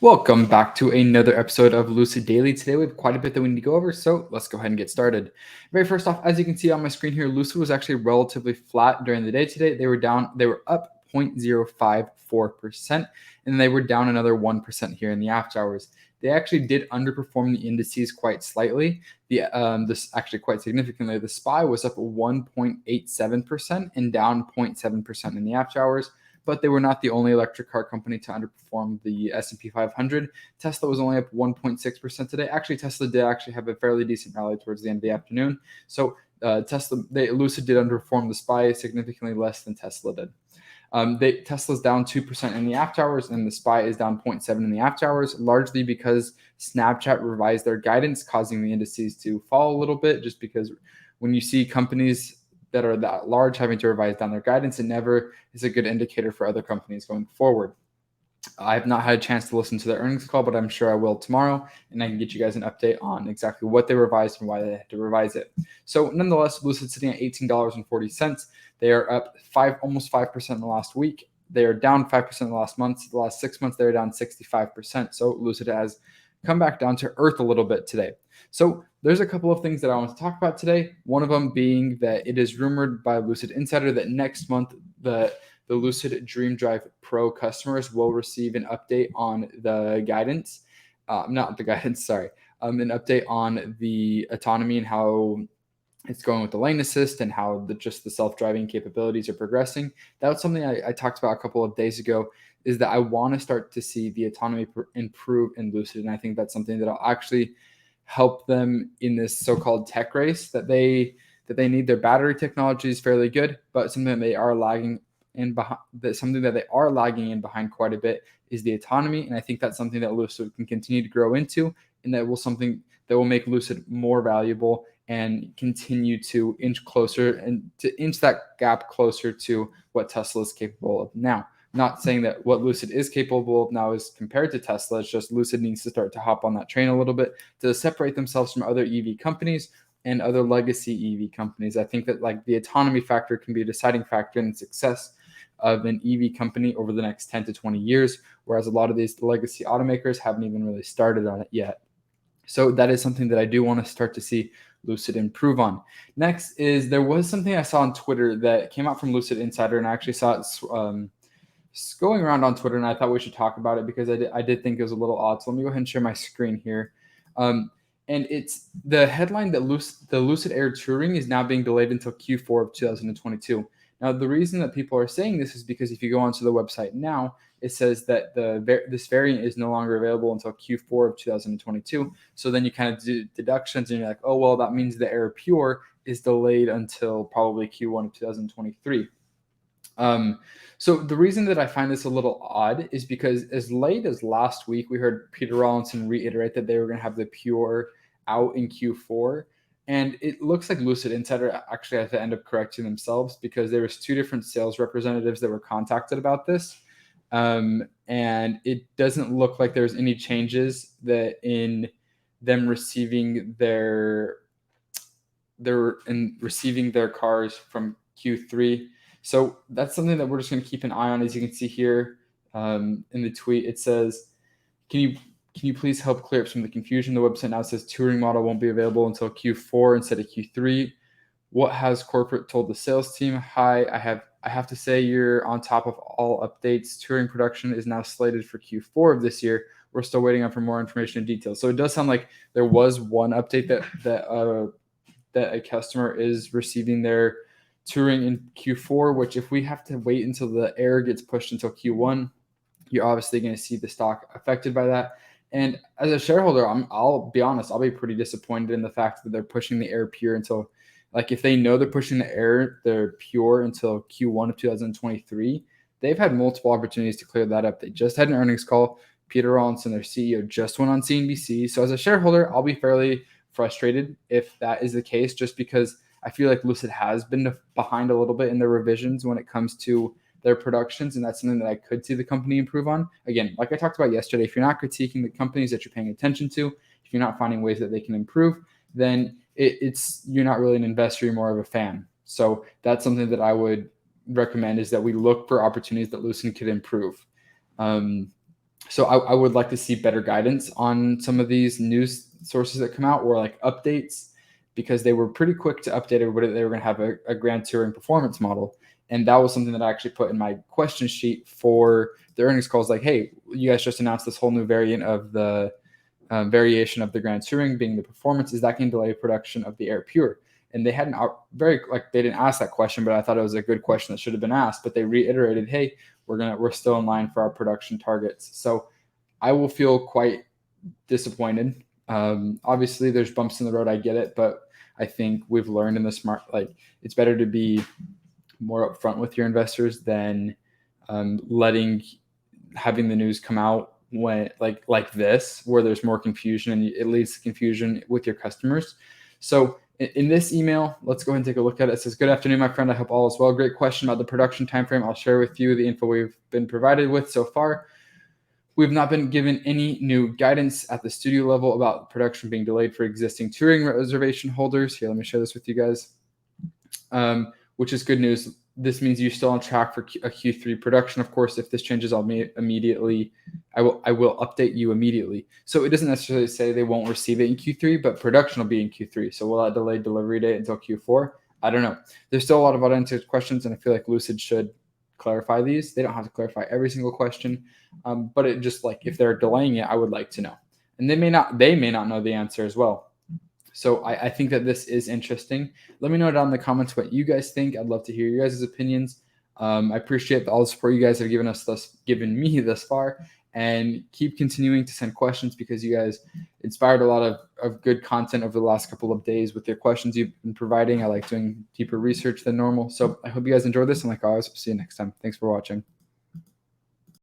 Welcome back to another episode of Lucid Daily. Today we have quite a bit that we need to go over, so let's go ahead and get started. Very first off, as you can see on my screen here, Lucid was actually relatively flat during the day today. They were up 0.054%, and they were down another 1% here in the after hours. They actually did underperform the indices quite slightly. This actually quite significantly. The SPY was up 1.87% and down 0.7% in the after hours. But they were not the only electric car company to underperform the S&P 500. Tesla was only up 1.6% today. Actually, Tesla did actually have a fairly decent rally towards the end of the afternoon. So Lucid did underperform the SPY significantly less than Tesla did. Tesla's down 2% in the after hours, and the SPY is down 0.7% in the after hours, largely because Snapchat revised their guidance, causing the indices to fall a little bit, just because when you see companies that are that large having to revise down their guidance, it never is a good indicator for other companies going forward. I have not had a chance to listen to the earnings call, but I'm sure I will tomorrow, and I can get you guys an update on exactly what they revised and why they had to revise it. So nonetheless, Lucid sitting at $18.40. They are up almost 5% in the last week. They are down 5% in the last month. The last 6 months, they're down 65%. So Lucid has come back down to earth a little bit today. So there's a couple of things that I want to talk about today. One of them being that it is rumored by Lucid Insider that next month the Lucid Dream Drive Pro customers will receive an update on the guidance. An update on the autonomy and how it's going with the lane assist and how the self-driving capabilities are progressing. That was something I talked about a couple of days ago, is that I want to start to see the autonomy improve in Lucid. And I think that's something that'll actually help them in this so-called tech race that they need. Their battery technology is fairly good, but something that they are lagging in behind quite a bit is the autonomy. And I think that's something that Lucid can continue to grow into, and that will make Lucid more valuable and continue to inch that gap closer to what Tesla is capable of now. Not saying that what Lucid is capable of now is compared to Tesla. It's just Lucid needs to start to hop on that train a little bit to separate themselves from other EV companies and other legacy EV companies. I think that the autonomy factor can be a deciding factor in the success of an EV company over the next 10 to 20 years, whereas a lot of these legacy automakers haven't even really started on it yet. So that is something that I do want to start to see Lucid improve on. Next is there was something I saw on Twitter that came out from Lucid Insider, and I actually saw it going around on Twitter, and I thought we should talk about it because I did think it was a little odd. So let me go ahead and share my screen here. And it's the headline that the Lucid Air Touring is now being delayed until Q4 of 2022. Now, the reason that people are saying this is because if you go onto the website now, it says that this variant is no longer available until Q4 of 2022. So then you kind of do deductions, and you're like, oh, well, that means the Air Pure is delayed until probably Q1 of 2023. So the reason that I find this a little odd is because as late as last week, we heard Peter Rawlinson reiterate that they were going to have the Pure out in Q4. And it looks like Lucid Insider actually had to end up correcting themselves, because there was 2 different sales representatives that were contacted about this. And it doesn't look like there's any changes that in them receiving their cars from Q3. So that's something that we're just going to keep an eye on. As you can see here in the tweet, it says, can you please help clear up some of the confusion? The website now says touring model won't be available until Q4 instead of Q3. What has corporate told the sales team? Hi, I have to say you're on top of all updates. Touring production is now slated for Q4 of this year. We're still waiting on for more information and details. So it does sound like there was one update that a customer is receiving their touring in Q4, which if we have to wait until the Air gets pushed until Q1, you're obviously going to see the stock affected by that. And as a shareholder, I'll be honest, I'll be pretty disappointed in the fact that they're pushing the Air Pure until, if they know they're pushing their Pure until Q1 of 2023, they've had multiple opportunities to clear that up. They just had an earnings call. Peter Rawlinson, their CEO, just went on CNBC. So as a shareholder, I'll be fairly frustrated if that is the case, just because I feel like Lucid has been behind a little bit in their revisions when it comes to their productions, and that's something that I could see the company improve on. Again, like I talked about yesterday, if you're not critiquing the companies that you're paying attention to, if you're not finding ways that they can improve, then you're not really an investor, you're more of a fan. So that's something that I would recommend, is that we look for opportunities that Lucid could improve. So I would like to see better guidance on some of these news sources that come out, or like updates, because they were pretty quick to update everybody that they were going to have a grand Turing performance model. And that was something that I actually put in my question sheet for the earnings calls. Like, hey, you guys just announced this whole new variant of the variation of the grand Turing being the performance. Is that going to delay production of the Air Pure? And they hadn't they didn't ask that question, but I thought it was a good question that should have been asked. But they reiterated, hey, we're still in line for our production targets. So I will feel quite disappointed. Obviously, there's bumps in the road. I get it, but I think we've learned in this it's better to be more upfront with your investors than having the news come out when like this, where there's more confusion, and it leads to confusion with your customers. So in this email, let's go ahead and take a look at it. It says, "Good afternoon, my friend. I hope all is well. Great question about the production timeframe. I'll share with you the info we've been provided with so far. We've not been given any new guidance at the studio level about production being delayed for existing Turing reservation holders." Here, let me share this with you guys, which is good news. This means you're still on track for a Q3 production. Of course, if this changes, I will update you immediately. So it doesn't necessarily say they won't receive it in Q3, but production will be in Q3. So will that delay delivery date until Q4? I don't know. There's still a lot of unanswered questions, and I feel like Lucid should clarify these. They don't have to clarify every single question, but it just if they're delaying it, I would like to know. And they may not know the answer as well. So I think that this is interesting. Let me know down in the comments what you guys think. I'd love to hear your guys' opinions. I appreciate all the support you guys have given me thus far, and keep continuing to send questions, because you guys inspired a lot of good content over the last couple of days with your questions you've been providing. I like doing deeper research than normal. So I hope you guys enjoyed this, and like always, see you next time. Thanks for watching.